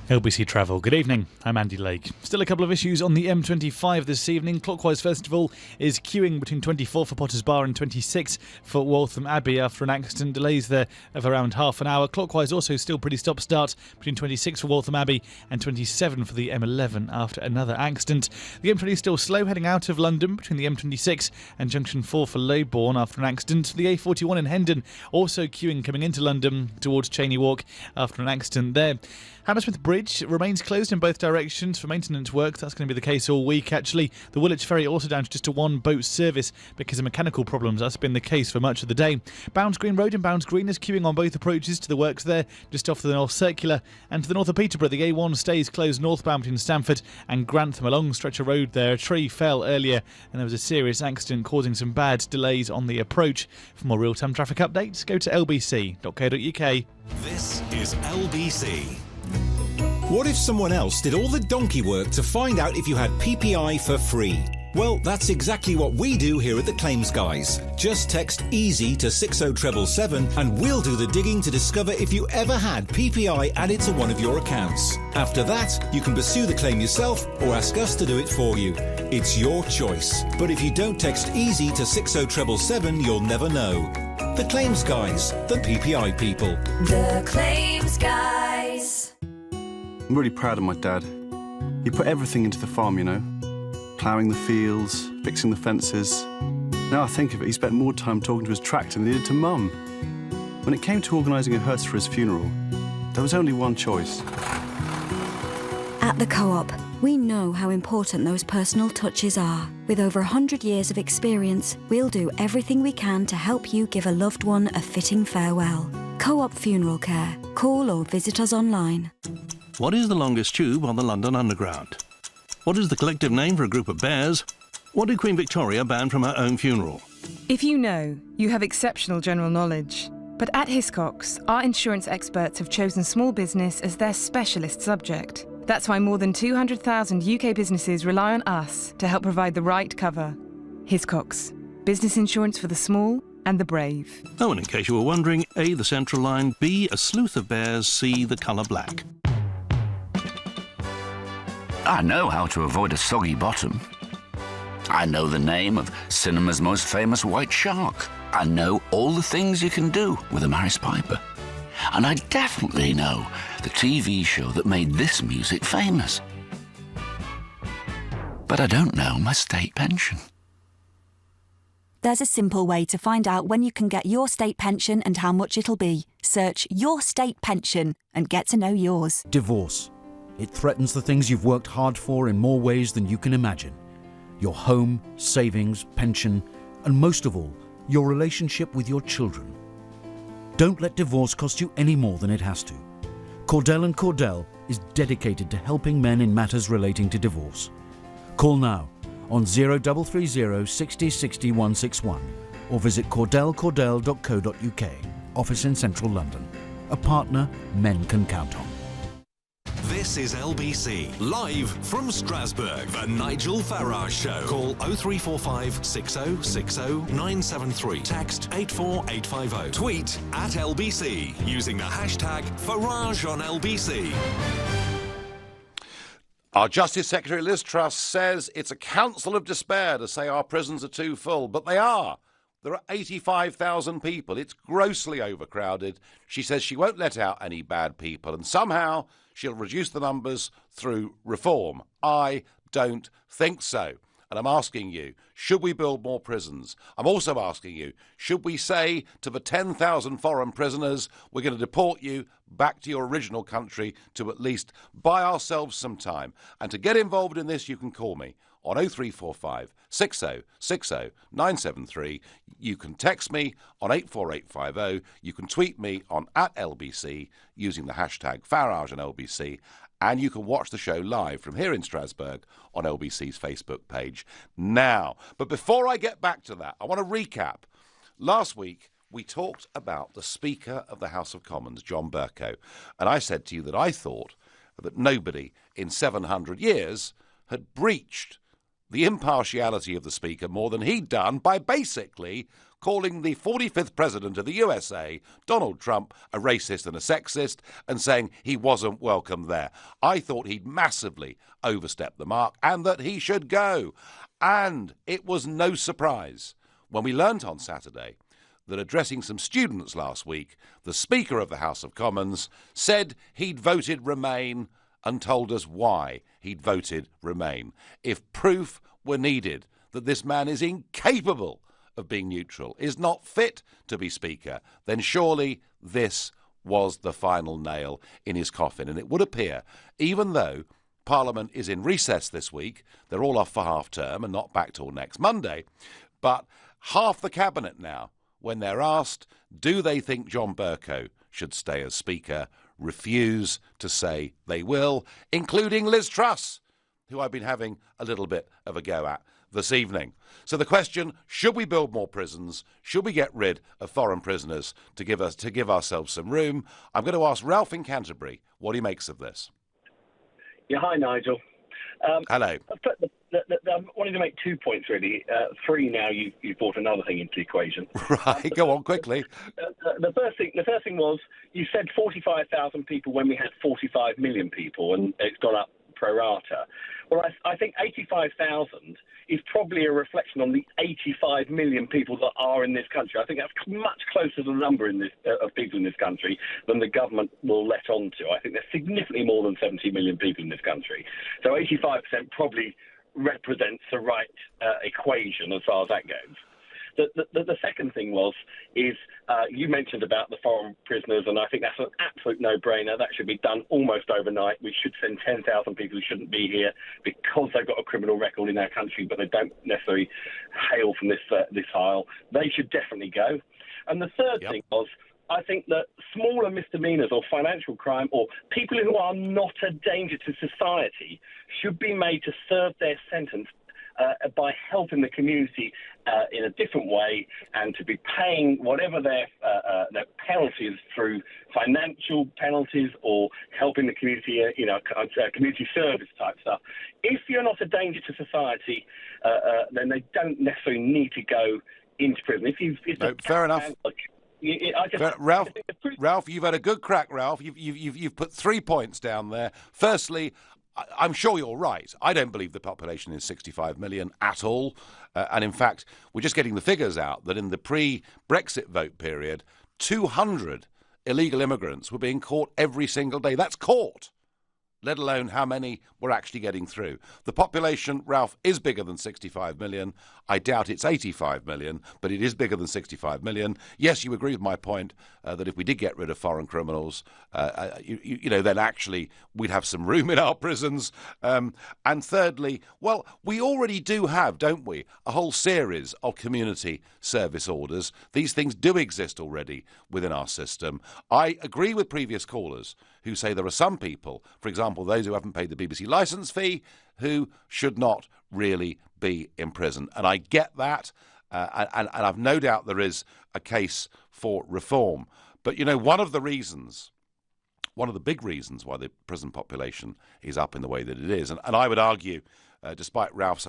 LBC Travel. Good evening. I'm Andy Lake. Still a couple of issues on the M25 this evening. Clockwise, first of all, is queuing between 24 for Potters Bar and 26 for Waltham Abbey after an accident. Delays there of around half an hour. Clockwise, also still pretty stop-start between 26 for Waltham Abbey and 27 for the M11 after another accident. The M20 is still slow heading out of London between the M26 and Junction 4 for Leybourne after an accident. The A41 in Hendon also queuing coming into London towards Cheney Walk after an accident there. Hammersmith Bridge remains closed in both directions for maintenance work. That's going to be the case all week, actually. The Woolwich Ferry also down to just a 1-boat service because of mechanical problems. That's been the case for much of the day. Bounds Green Road in Bounds Green is queuing on both approaches to the works there, just off the North Circular. And to the north of Peterborough, the A1 stays closed northbound between Stamford and Grantham. A long stretch of road there. A tree fell earlier and there was a serious accident causing some bad delays on the approach. For more real-time traffic updates, go to lbc.co.uk. This is LBC. What if someone else did all the donkey work to find out if you had PPI for free? Well, that's exactly what we do here at the Claims Guys. Just text EASY to 60777 and we'll do the digging to discover if you ever had PPI added to one of your accounts. After that, you can pursue the claim yourself or ask us to do it for you. It's your choice. But if you don't text EASY to 60777, you'll never know. The Claims Guys, the PPI people. The Claims Guys. I'm really proud of my dad. He put everything into the farm, you know. Ploughing the fields, fixing the fences. Now I think of it, he spent more time talking to his tractor than he did to Mum. When it came to organising a hearse for his funeral, there was only one choice. At the Co-op, we know how important those personal touches are. With over 100 years of experience, we'll do everything we can to help you give a loved one a fitting farewell. Co-op Funeral Care. Call or visit us online. What is the longest tube on the London Underground? What is the collective name for a group of bears? What did Queen Victoria ban from her own funeral? If you know, you have exceptional general knowledge. But at Hiscox, our insurance experts have chosen small business as their specialist subject. That's why more than 200,000 UK businesses rely on us to help provide the right cover. Hiscox, business insurance for the small and the brave. Oh, and in case you were wondering, A, the central line, B, a sleuth of bears, C, the colour black. I know how to avoid a soggy bottom. I know the name of cinema's most famous white shark. I know all the things you can do with a Maris Piper. And I definitely know the TV show that made this music famous. But I don't know my state pension. There's a simple way to find out when you can get your state pension and how much it'll be. Search Your State Pension and get to know yours. Divorce. It threatens the things you've worked hard for in more ways than you can imagine. Your home, savings, pension, and most of all, your relationship with your children. Don't let divorce cost you any more than it has to. Cordell & Cordell is dedicated to helping men in matters relating to divorce. Call now on 0330 60 60 161 or visit cordellcordell.co.uk. Office in central London. A partner men can count on. This is LBC, live from Strasbourg, the Nigel Farage Show. Call 0345 6060 973. Text 84850. Tweet at LBC using the hashtag Farage on LBC. Our Justice Secretary Liz Truss says it's a counsel of despair to say our prisons are too full, but they are. There are 85,000 people. It's grossly overcrowded. She says she won't let out any bad people, and somehow she'll reduce the numbers through reform. I don't think so. And I'm asking you, should we build more prisons? I'm also asking you, should we say to the 10,000 foreign prisoners, we're going to deport you back to your original country to at least buy ourselves some time? And to get involved in this, you can call me on 0345 6060 973. You can text me on 84850. You can tweet me on @LBC using the hashtag Farage and LBC. And you can watch the show live from here in Strasbourg on LBC's Facebook page now. But before I get back to that, I want to recap. Last week, we talked about the Speaker of the House of Commons, John Bercow. And I said to you that I thought that nobody in 700 years had breached the impartiality of the Speaker more than he'd done by basically calling the 45th President of the USA, Donald Trump, a racist and a sexist, and saying he wasn't welcome there. I thought he'd massively overstepped the mark and that he should go. And it was no surprise when we learnt on Saturday that addressing some students last week, the Speaker of the House of Commons said he'd voted Remain and told us why he'd voted Remain. If proof were needed that this man is incapable of being neutral, is not fit to be Speaker, then surely this was the final nail in his coffin. And it would appear, even though Parliament is in recess this week, they're all off for half term and not back till next Monday, but half the Cabinet now, when they're asked, do they think John Bercow should stay as Speaker, refuse to say they will, including Liz Truss, who I've been having a little bit of a go at this evening. So the question, should we build more prisons? Should we get rid of foreign prisoners to give ourselves some room? I'm going to ask Ralph in Canterbury what he makes of this. Yeah, hi, Nigel. Hello. I wanted to make 2 points, really. 3 now, you've brought another thing into the equation. Right, go on quickly. The first thing was, you said 45,000 people when we had 45 million people, and it's gone up pro rata. Well, I think 85,000 is probably a reflection on the 85 million people that are in this country. I think that's much closer to the number of people in this country than the government will let on to. I think there's significantly more than 70 million people in this country. So 85% probably represents the right equation as far as that goes. The second thing is you mentioned about the foreign prisoners, and I think that's an absolute no-brainer. That should be done almost overnight. We should send 10,000 people who shouldn't be here because they've got a criminal record in our country, but they don't necessarily hail from this aisle. They should definitely go. And the third thing I think that smaller misdemeanors or financial crime or people who are not a danger to society should be made to serve their sentence by helping the community in a different way, and to be paying whatever their penalties through financial penalties or helping the community, community service type stuff. If you're not a danger to society, then they don't necessarily need to go into prison. Fair enough. Ralph, you've had a good crack, Ralph. You've put 3 points down there. Firstly, I'm sure you're right. I don't believe the population is 65 million at all. And in fact, we're just getting the figures out that in the pre-Brexit vote period, 200 illegal immigrants were being caught every single day. That's caught, let alone how many were actually getting through. The population, Ralph, is bigger than 65 million. I doubt it's 85 million, but it is bigger than 65 million. Yes, you agree with my point that if we did get rid of foreign criminals, then actually we'd have some room in our prisons. And thirdly, well, we already do have, don't we, a whole series of community service orders. These things do exist already within our system. I agree with previous callers who say there are some people, for example, those who haven't paid the BBC licence fee, who should not really be in prison. And I get that, and I've no doubt there is a case for reform. But, one of the big reasons why the prison population is up in the way that it is, and I would argue, despite Ralph's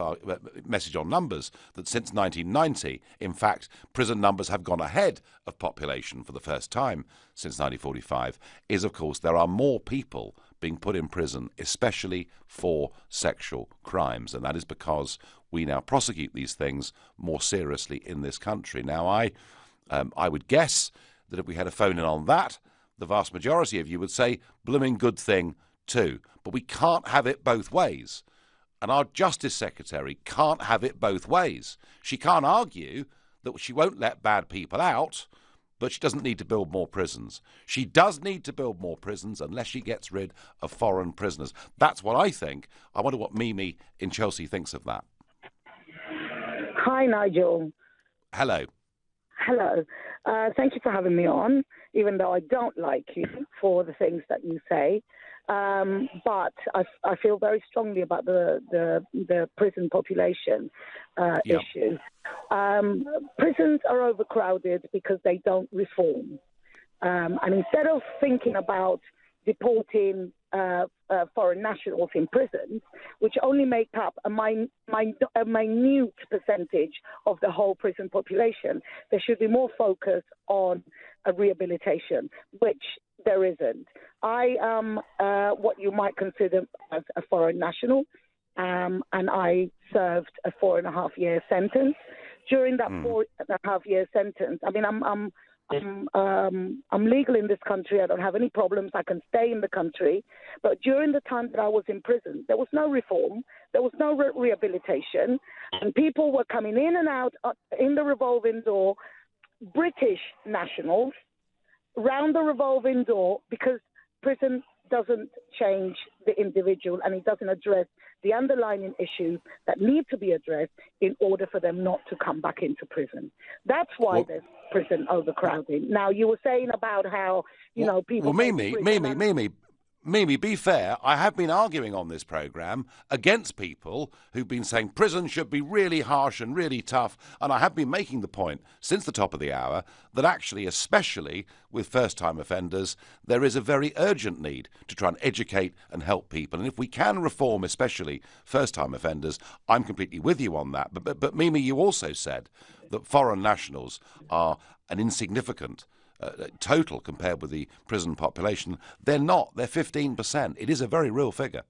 message on numbers, that since 1990, in fact, prison numbers have gone ahead of population for the first time since 1945, is, of course, there are more people being put in prison, especially for sexual crimes. And that is because we now prosecute these things more seriously in this country. Now, I would guess that if we had a phone in on that, the vast majority of you would say, blooming good thing too. But we can't have it both ways. And our Justice Secretary can't have it both ways. She can't argue that she won't let bad people out, but she doesn't need to build more prisons. She does need to build more prisons unless she gets rid of foreign prisoners. That's what I think. I wonder what Mimi in Chelsea thinks of that. Hi, Nigel. Hello. Hello. Thank you for having me on, even though I don't like you for the things that you say. But I feel very strongly about the prison population issue. Prisons are overcrowded because they don't reform. And instead of thinking about deporting foreign nationals in prisons, which only make up a minute percentage of the whole prison population, there should be more focus on rehabilitation, which there isn't. I am what you might consider as a foreign national, and I served a 4.5-year sentence. During that 4.5-year sentence, I mean, I'm legal in this country. I don't have any problems. I can stay in the country. But during the time that I was in prison, there was no reform. There was no rehabilitation. And people were coming in and out in the revolving door, British nationals, round the revolving door, because prison doesn't change the individual and it doesn't address the underlying issues that need to be addressed in order for them not to come back into prison. That's why there's prison overcrowding. Now, you were saying about how, people... Well, Mimi, Mimi, be fair, I have been arguing on this programme against people who've been saying prison should be really harsh and really tough, and I have been making the point since the top of the hour that actually, especially with first-time offenders, there is a very urgent need to try and educate and help people. And if we can reform especially first-time offenders, I'm completely with you on that. But Mimi, you also said that foreign nationals are an insignificant total compared with the prison population. They're not. They're 15%. It is a very real figure.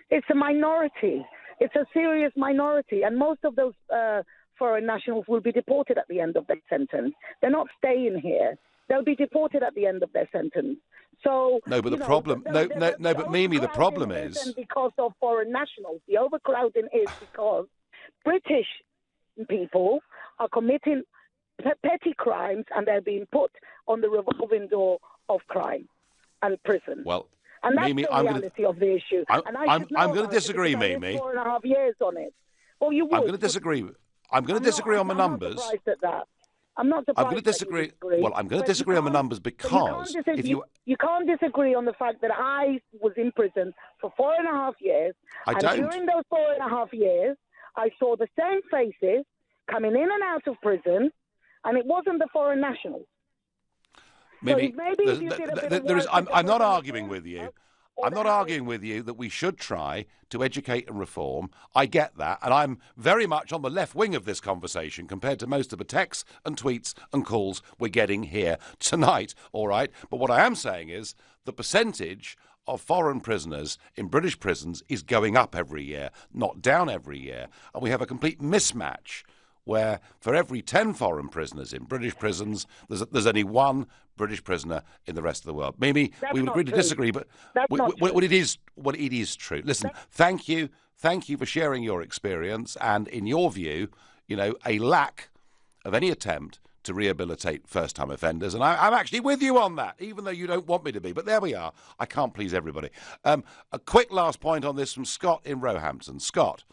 It's a minority. It's a serious minority. And most of those foreign nationals will be deported at the end of their sentence. They're not staying here. They'll be deported at the end of their sentence. So no, but the problem, but Mimi, the problem is because of foreign nationals. The overcrowding is because British people are committing petty crimes, and they're being put on the revolving door of crime and prison. Well, and that's Mimi, the reality of the issue. I'm going to disagree, Mimi. 4.5 years on it. Well, you would. I'm going to diagree. I'm going to disagree on the numbers. I'm not surprised at that. I'm not surprised. I'm going to disagree. Well, I'm going to disagree on the numbers because you can't disagree on the fact that I was in prison for 4.5 years. During those 4.5 years, I saw the same faces coming in and out of prison. And it wasn't the foreign nationals. Maybe, so I'm not arguing with you. I'm not arguing with you that we should try to educate and reform. I get that. And I'm very much on the left wing of this conversation compared to most of the texts and tweets and calls we're getting here tonight. All right. But what I am saying is the percentage of foreign prisoners in British prisons is going up every year, not down every year. And we have a complete mismatch where for every 10 foreign prisoners in British prisons, there's only one British prisoner in the rest of the world. Mimi, we would agree to disagree, but it is true. Listen, thank you for sharing your experience, and in your view, a lack of any attempt to rehabilitate first-time offenders, and I'm actually with you on that, even though you don't want me to be. But there we are. I can't please everybody. A quick last point on this from Scott in Roehampton. Scott,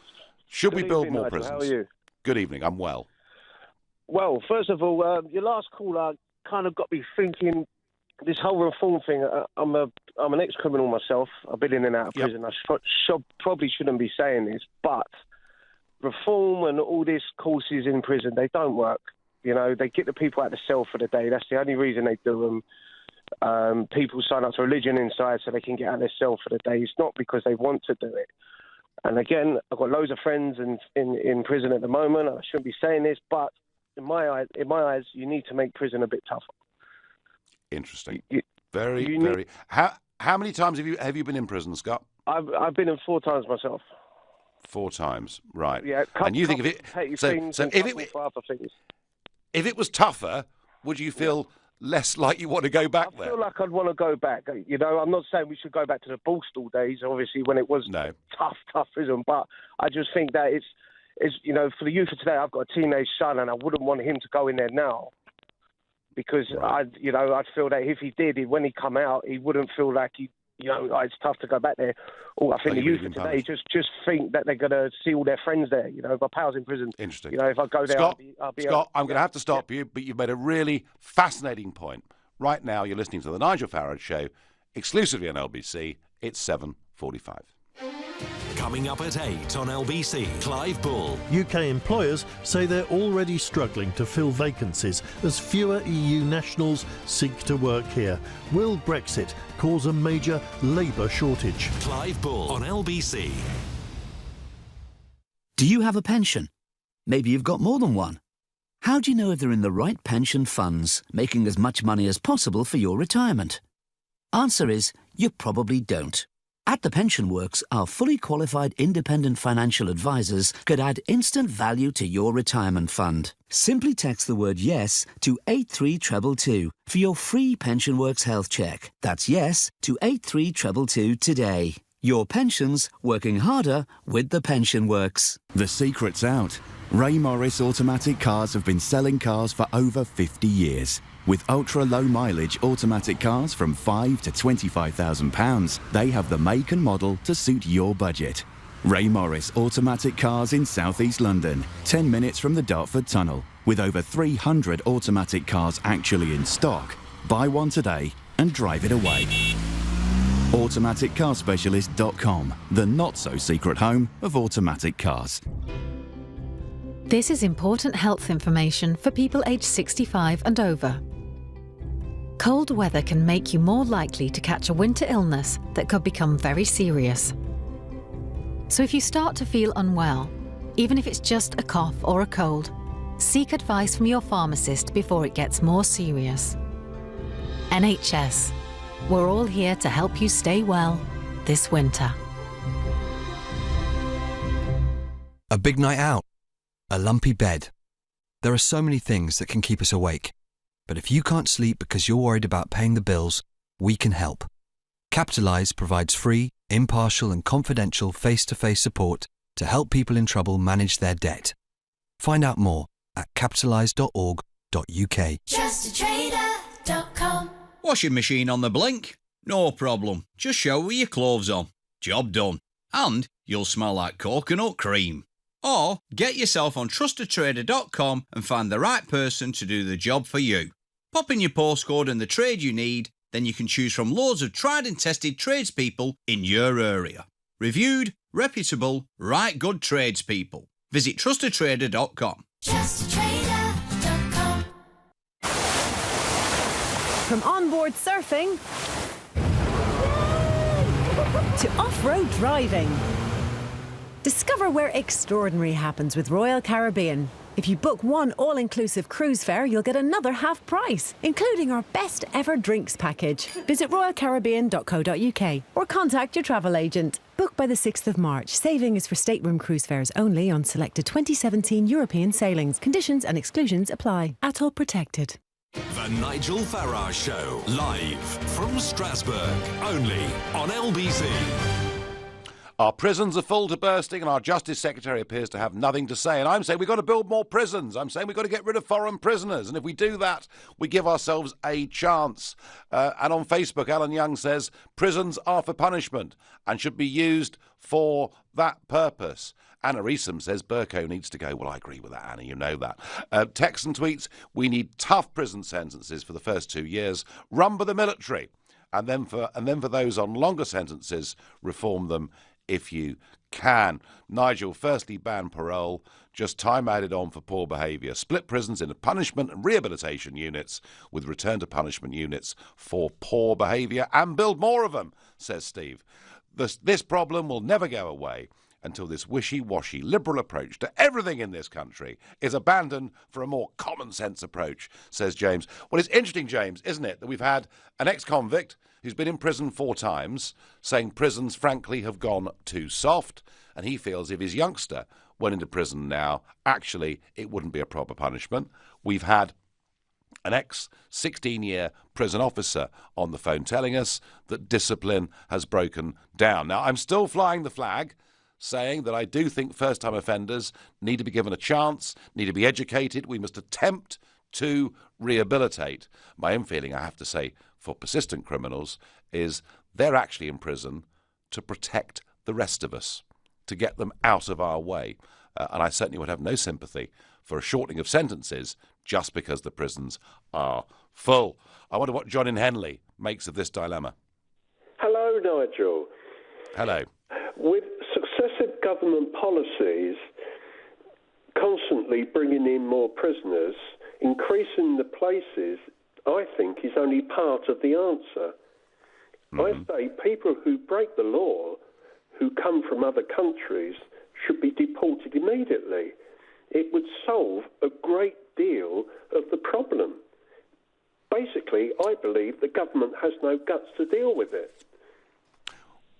should we build more prisons? How are you? Good evening. I'm well. Well, first of all, your last caller kind of got me thinking. This whole reform thing. I'm an ex-criminal myself. I've been in and out of prison. I probably shouldn't be saying this, but reform and all these courses in prison, they don't work. They get the people out of the cell for the day. That's the only reason they do them. People sign up to religion inside so they can get out of their cell for the day. It's not because they want to do it. And again, I've got loads of friends in prison at the moment. I shouldn't be saying this, but in my eyes, you need to make prison a bit tougher. Interesting. Very. How many times have you been in prison, Scott? I've been in 4 times myself. 4 times, right? Yeah. And you think if it was tougher, would you feel less like you want to go back there? I feel like I'd want to go back. I'm not saying we should go back to the Borstal days, obviously, when it was tough prison, but I just think that it's for the youth of today, I've got a teenage son, and I wouldn't want him to go in there now because I'd feel that if he did, when he come out, he wouldn't feel like it's tough to go back there. I think the youth of today just think that they're going to see all their friends there. If I was in prison, interesting. If I go there, I'll be Scott, I'm going to have to stop you, but you've made a really fascinating point. Right now, you're listening to the Nigel Farage Show, exclusively on LBC. It's 7:45. Coming up at 8 on LBC, Clive Bull. UK employers say they're already struggling to fill vacancies as fewer EU nationals seek to work here. Will Brexit cause a major labour shortage? Clive Bull on LBC. Do you have a pension? Maybe you've got more than one. How do you know if they're in the right pension funds, making as much money as possible for your retirement? Answer is, you probably don't. At the Pension Works, our fully qualified independent financial advisors could add instant value to your retirement fund. Simply text the word YES to 83222 for your free Pension Works health check. That's YES to 83222 today. Your pensions working harder with the Pension Works. The secret's out. Ray Morris Automatic Cars have been selling cars for over 50 years. With ultra-low mileage automatic cars from £5,000 to £25,000, they have the make and model to suit your budget. Ray Morris Automatic Cars in South East London, 10 minutes from the Dartford Tunnel. With over 300 automatic cars actually in stock, buy one today and drive it away. AutomaticCarSpecialist.com, the not-so-secret home of automatic cars. This is important health information for people aged 65 and over. Cold weather can make you more likely to catch a winter illness that could become very serious. So if you start to feel unwell, even if it's just a cough or a cold, seek advice from your pharmacist before it gets more serious. NHS. We're all here to help you stay well this winter. A big night out. A lumpy bed. There are so many things that can keep us awake. But if you can't sleep because you're worried about paying the bills, we can help. Capitalise provides free, impartial and confidential face-to-face support to help people in trouble manage their debt. Find out more at capitalise.org.uk. JustATrader.com. Washing machine on the blink? No problem. Just shower your clothes on. Job done. And you'll smell like coconut cream. Or get yourself on trustatrader.com and find the right person to do the job for you. Pop in your postcode and the trade you need, then you can choose from loads of tried and tested tradespeople in your area. Reviewed, reputable, right good tradespeople. Visit trustatrader.com. JustATrader.com. From onboard surfing to off-road driving. Discover where extraordinary happens with Royal Caribbean. If you book one all-inclusive cruise fare, you'll get another half price, including our best ever drinks package. Visit royalcaribbean.co.uk or contact your travel agent. Book by the 6th of March. Saving is for stateroom cruise fares only on selected 2017 European sailings. Conditions and exclusions apply. Atoll protected. The Nigel Farage Show, live from Strasbourg, only on LBC. Our prisons are full to bursting and our Justice Secretary appears to have nothing to say. And I'm saying we've got to build more prisons. I'm saying we've got to get rid of foreign prisoners. And if we do that, we give ourselves a chance. And on Facebook, Alan Young says, prisons are for punishment and should be used for that purpose. Anna Easom says Burko needs to go. Well, I agree with that, Anna. You know that. Texan tweets, we need tough prison sentences for the first 2 years. Rumble the military. And then for those on longer sentences, reform them if you can. Nigel, firstly, ban parole, just time added on for poor behaviour. Split prisons into punishment and rehabilitation units with return to punishment units for poor behaviour and build more of them, says Steve. This problem will never go away until this wishy-washy liberal approach to everything in this country is abandoned for a more common-sense approach, says James. Well, it's interesting, James, isn't it, that we've had an ex-convict who's been in prison 4 times saying prisons, frankly, have gone too soft, and he feels if his youngster went into prison now, actually, it wouldn't be a proper punishment. We've had an ex-16-year prison officer on the phone telling us that discipline has broken down. Now, I'm still flying the flag, saying that I do think first-time offenders need to be given a chance, need to be educated. We must attempt to rehabilitate. My own feeling, I have to say, for persistent criminals is they're actually in prison to protect the rest of us, to get them out of our way. And I certainly would have no sympathy for a shortening of sentences just because the prisons are full. I wonder what John in Henley makes of this dilemma. Hello, Nigel. Hello. With successive government policies constantly bringing in more prisoners, increasing the places, I think, is only part of the answer. I say people who break the law, who come from other countries, should be deported immediately. It would solve a great deal of the problem. Basically, I believe the government has no guts to deal with it.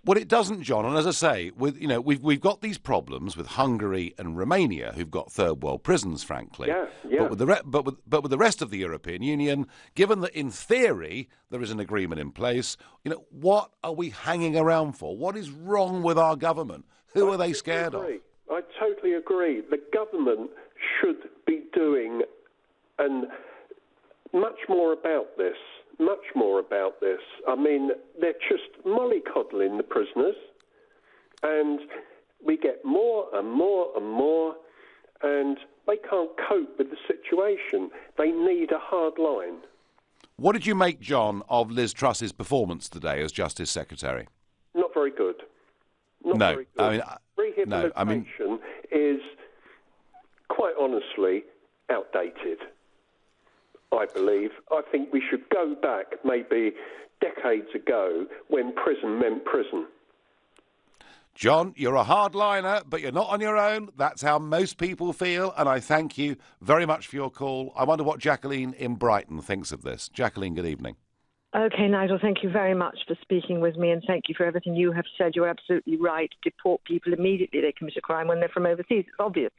Well, it doesn't, John. And as I say, we've got these problems with Hungary and Romania, who've got third world prisons, frankly. Yeah. But with the rest of the European Union, given that in theory there is an agreement in place, what are we hanging around for? What is wrong with our government? Who are they scared of? I totally agree. The government should be doing much more about this. Much more about this. I mean, they're just mollycoddling the prisoners, and we get more and more and more, and they can't cope with the situation. They need a hard line. What did you make, John, of Liz Truss's performance today as Justice Secretary? Not very good. Not No, very good. Rehabilitation is, quite honestly, outdated, I believe. I think we should go back maybe decades ago when prison meant prison. John, you're a hardliner, but you're not on your own. That's how most people feel, and I thank you very much for your call. I wonder what Jacqueline in Brighton thinks of this. Jacqueline, good evening. Okay, Nigel, thank you very much for speaking with me, and thank you for everything you have said. You're absolutely right. Deport people immediately they commit a crime when they're from overseas. It's obvious.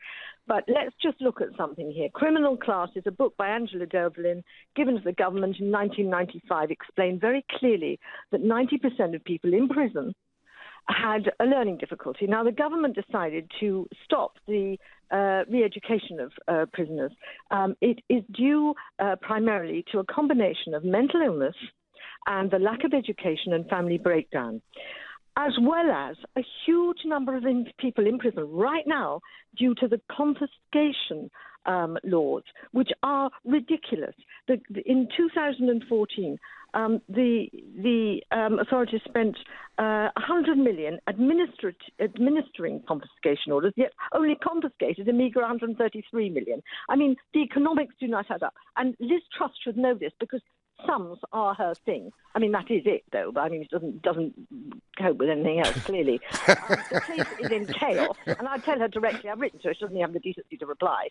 But let's just look at something here. Criminal Class is a book by Angela Devlin given to the government in 1995, explained very clearly that 90% of people in prison had a learning difficulty. Now, the government decided to stop the re-education of prisoners. It is due primarily to a combination of mental illness and the lack of education and family breakdown, as well as a huge number of people in prison right now due to the confiscation laws, which are ridiculous. In 2014, the authorities spent 100 million administering confiscation orders, yet only confiscated a meagre 133 million. I mean, the economics do not add up. And Liz Truss should know this because sums are her thing. I mean, that is it, though. But I mean, it doesn't cope with anything else, clearly. The place is in chaos, and I tell her directly, I've written to her, she doesn't have the decency to reply.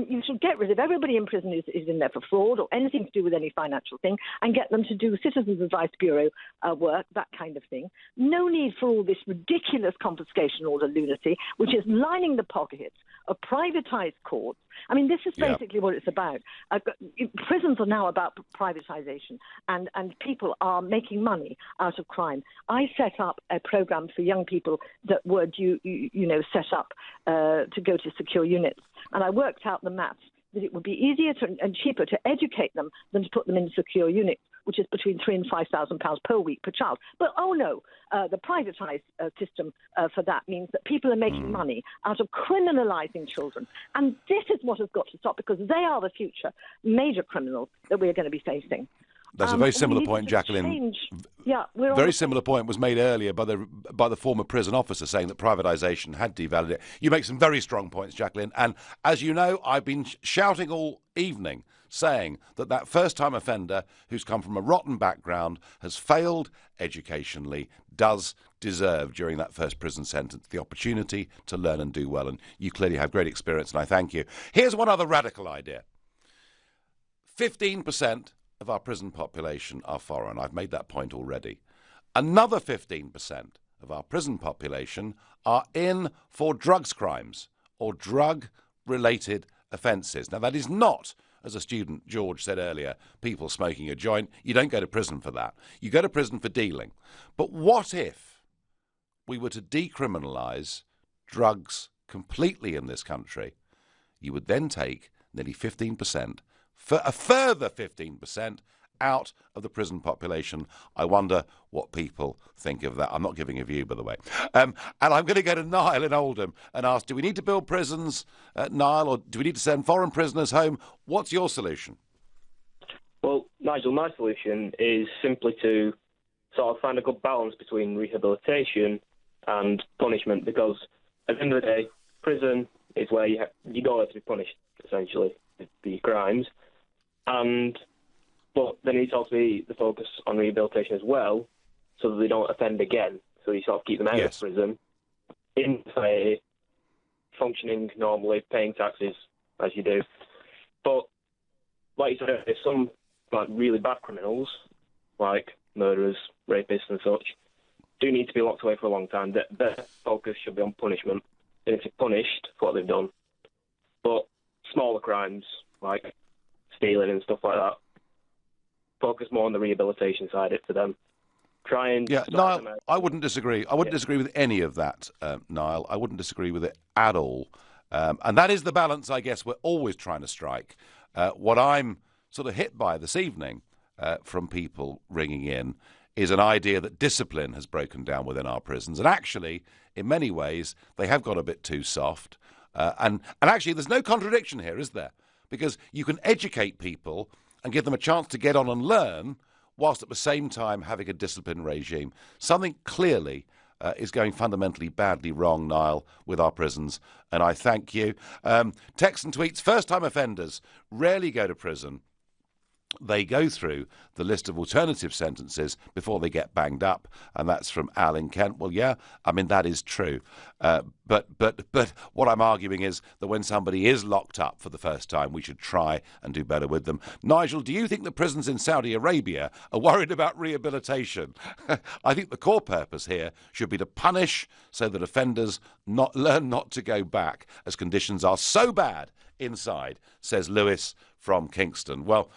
You should get rid of everybody in prison is in there for fraud or anything to do with any financial thing, and get them to do Citizens Advice Bureau work, that kind of thing. No need for all this ridiculous confiscation order lunacy, which is lining the pockets of privatised courts. I mean, this is basically what it's about. Prisons are now about privatisation, and people are making money out of crime. I set up a programme for young people that were set up to go to secure units, and I worked out the maths that it would be easier and cheaper to educate them than to put them in secure units, which is between £3,000 and £5,000 per week per child. But the privatised system for that means that people are making money out of criminalising children. And this is what has got to stop, because they are the future major criminals that we are going to be facing. That's a very similar point, Jacqueline. Very similar point was made earlier by the former prison officer saying that privatisation had devalued it. You make some very strong points, Jacqueline. And as you know, I've been shouting all evening saying that first-time offender who's come from a rotten background, has failed educationally, does deserve, during that first prison sentence, the opportunity to learn and do well. And you clearly have great experience, and I thank you. Here's one other radical idea. 15% of our prison population are foreign. I've made that point already. Another 15% of our prison population are in for drugs crimes or drug-related offences. Now, that is not, as a student George said earlier, people smoking a joint. You don't go to prison for that. You go to prison for dealing. But what if we were to decriminalise drugs completely in this country? You would then take nearly 15%, for a further 15% out of the prison population. I wonder what people think of that. I'm not giving a view, by the way. And I'm going to go to Niall in Oldham and ask, do we need to build prisons, Niall, or do we need to send foreign prisoners home? What's your solution? Well, Nigel, my solution is simply to sort of find a good balance between rehabilitation and punishment, because at the end of the day, prison is where you go there to be punished, essentially, for your crimes. But there needs to also be the focus on rehabilitation as well, so that they don't offend again. So you sort of keep them out of prison, in society, functioning normally, paying taxes as you do. But like you said, if some really bad criminals, like murderers, rapists and such, do need to be locked away for a long time, their focus should be on punishment. They need to be punished for what they've done. But smaller crimes, like stealing and stuff like that, focus more on the rehabilitation side for them. Try and Niall, I wouldn't disagree. I wouldn't disagree with any of that, Niall. I wouldn't disagree with it at all. And that is the balance, I guess, we're always trying to strike. What I'm sort of hit by this evening from people ringing in is an idea that discipline has broken down within our prisons. And actually, in many ways, they have got a bit too soft. And actually, there's no contradiction here, is there? Because you can educate people and give them a chance to get on and learn, whilst at the same time having a discipline regime. Something clearly is going fundamentally badly wrong, Niall, with our prisons, and I thank you. Text and tweets: first-time offenders rarely go to prison. They go through the list of alternative sentences before they get banged up, and that's from Al in Kent. Well, yeah, I mean, that is true. But what I'm arguing is that when somebody is locked up for the first time, we should try and do better with them. Nigel, do you think the prisons in Saudi Arabia are worried about rehabilitation? I think the core purpose here should be to punish so that offenders learn not to go back, as conditions are so bad inside, says Lewis from Kingston. Well,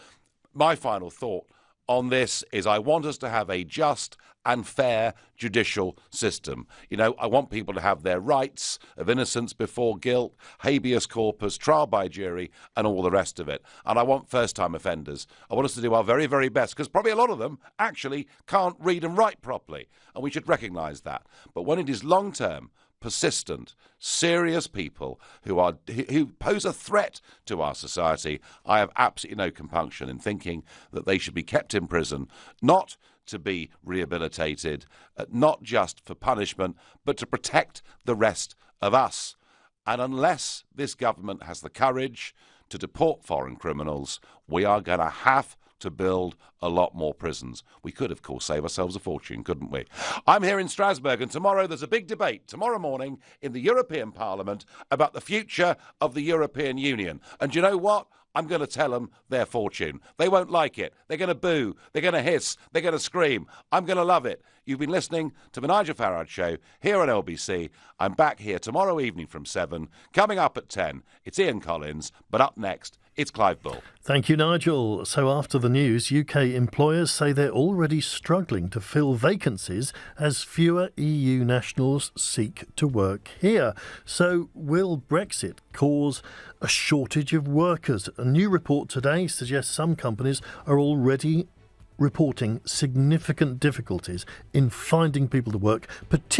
my final thought on this is I want us to have a just and fair judicial system. You know, I want people to have their rights of innocence before guilt, habeas corpus, trial by jury, and all the rest of it. And I want first-time offenders. I want us to do our very, very best, because probably a lot of them actually can't read and write properly, and we should recognise that. But when it is long-term, persistent, serious people who pose a threat to our society, I have absolutely no compunction in thinking that they should be kept in prison, not to be rehabilitated, not just for punishment, but to protect the rest of us. And unless this government has the courage to deport foreign criminals, we are going to have to build a lot more prisons. We could, of course, save ourselves a fortune, couldn't we? I'm here in Strasbourg, and tomorrow there's a big debate, tomorrow morning, in the European Parliament about the future of the European Union. And do you know what? I'm going to tell them their fortune. They won't like it. They're going to boo. They're going to hiss. They're going to scream. I'm going to love it. You've been listening to the Nigel Farage Show here on LBC. I'm back here tomorrow evening from 7. Coming up at 10, it's Ian Collins. But up next, it's Clive Bull. Thank you, Nigel. So after the news, UK employers say they're already struggling to fill vacancies as fewer EU nationals seek to work here. So will Brexit cause a shortage of workers? A new report today suggests some companies are already reporting significant difficulties in finding people to work, particularly